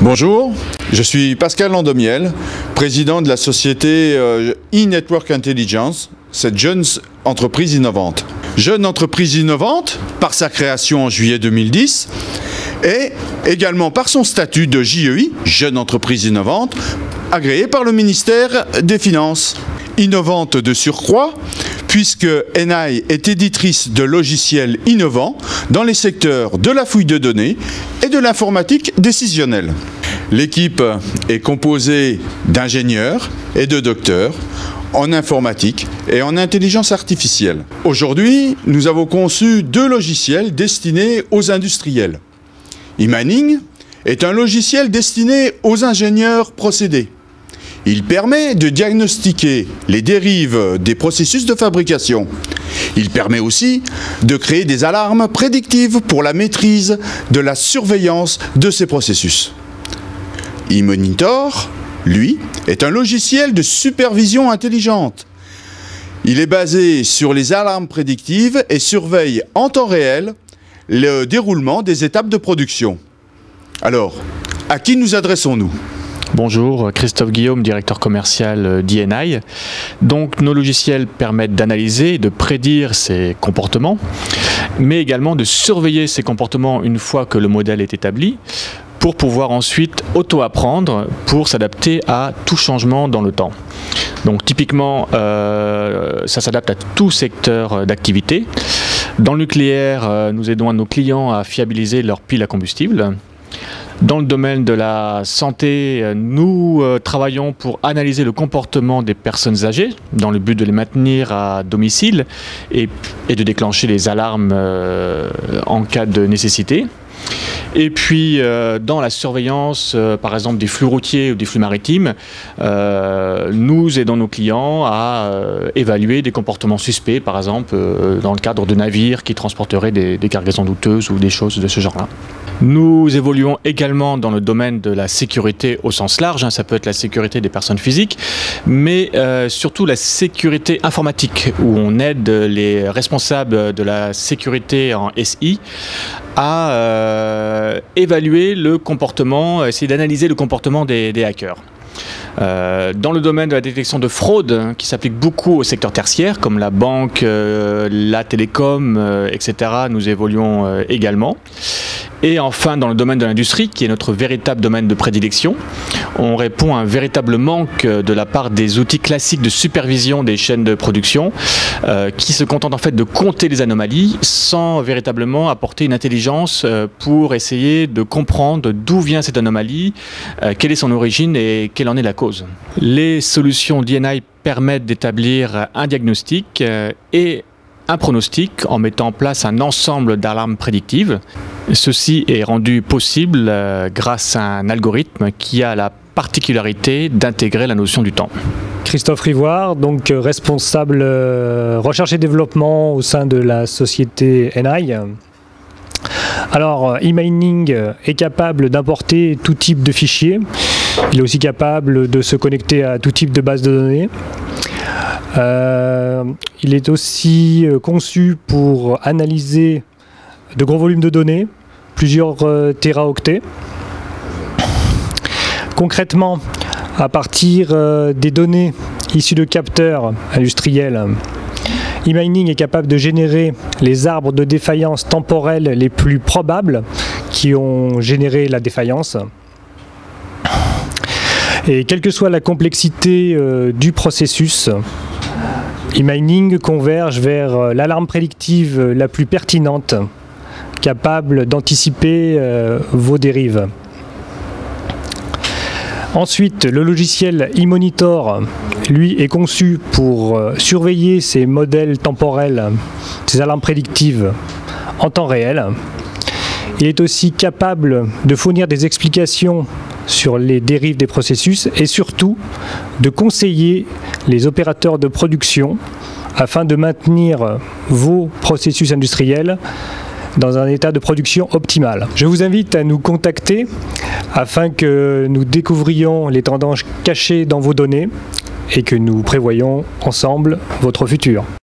Bonjour, je suis Pascal Landomiel, président de la société e-Network Intelligence, cette jeune entreprise innovante. Jeune entreprise innovante, par sa création en juillet 2010, et également par son statut de JEI, jeune entreprise innovante, agréée par le ministère des Finances. Innovante de surcroît, puisque NI est éditrice de logiciels innovants dans les secteurs de la fouille de données et de l'informatique décisionnelle. L'équipe est composée d'ingénieurs et de docteurs en informatique et en intelligence artificielle. Aujourd'hui, nous avons conçu 2 logiciels destinés aux industriels. e-Mining est un logiciel destiné aux ingénieurs procédés. Il permet de diagnostiquer les dérives des processus de fabrication. Il permet aussi de créer des alarmes prédictives pour la maîtrise de la surveillance de ces processus. e-Monitor, lui, est un logiciel de supervision intelligente. Il est basé sur les alarmes prédictives et surveille en temps réel le déroulement des étapes de production. Alors, à qui nous adressons-nous ? Bonjour, Christophe Guillaume, directeur commercial d'ENI. Donc, nos logiciels permettent d'analyser et de prédire ces comportements, mais également de surveiller ces comportements une fois que le modèle est établi, pour pouvoir ensuite auto-apprendre pour s'adapter à tout changement dans le temps. Donc, typiquement, ça s'adapte à tout secteur d'activité. Dans le nucléaire, nous aidons nos clients à fiabiliser leurs piles à combustible. Dans le domaine de la santé, nous travaillons pour analyser le comportement des personnes âgées dans le but de les maintenir à domicile et de déclencher les alarmes en cas de nécessité. Et puis dans la surveillance, par exemple des flux routiers ou des flux maritimes, nous aidons nos clients à évaluer des comportements suspects, par exemple dans le cadre de navires qui transporteraient des cargaisons douteuses ou des choses de ce genre-là. Nous évoluons également dans le domaine de la sécurité au sens large, ça peut être la sécurité des personnes physiques, mais surtout la sécurité informatique, où on aide les responsables de la sécurité en SI à évaluer le comportement, essayer d'analyser le comportement des hackers. Dans le domaine de la détection de fraude, qui s'applique beaucoup au secteur tertiaire, comme la banque, la télécom, etc., nous évoluons également. Et enfin, dans le domaine de l'industrie, qui est notre véritable domaine de prédilection, on répond à un véritable manque de la part des outils classiques de supervision des chaînes de production, qui se contentent en fait de compter les anomalies sans véritablement apporter une intelligence pour essayer de comprendre d'où vient cette anomalie, quelle est son origine et quelle en est la cause. Les solutions d'ENI permettent d'établir un diagnostic et un pronostic en mettant en place un ensemble d'alarmes prédictives. Ceci est rendu possible grâce à un algorithme qui a la particularité d'intégrer la notion du temps. Christophe Rivoire, donc responsable recherche et développement au sein de la société NI. Alors, e-Mining est capable d'importer tout type de fichiers. Il est aussi capable de se connecter à tout type de base de données. Il est aussi conçu pour analyser de gros volumes de données, plusieurs téraoctets. Concrètement, à partir des données issues de capteurs industriels, e-Mining est capable de générer les arbres de défaillance temporelle les plus probables qui ont généré la défaillance. Et quelle que soit la complexité du processus, e-Mining converge vers l'alarme prédictive la plus pertinente, capable d'anticiper vos dérives. Ensuite, le logiciel e-Monitor, lui, est conçu pour surveiller ces modèles temporels, ces alarmes prédictives en temps réel. Il est aussi capable de fournir des explications sur les dérives des processus et surtout de conseiller les opérateurs de production afin de maintenir vos processus industriels dans un état de production optimal. Je vous invite à nous contacter afin que nous découvrions les tendances cachées dans vos données et que nous prévoyions ensemble votre futur.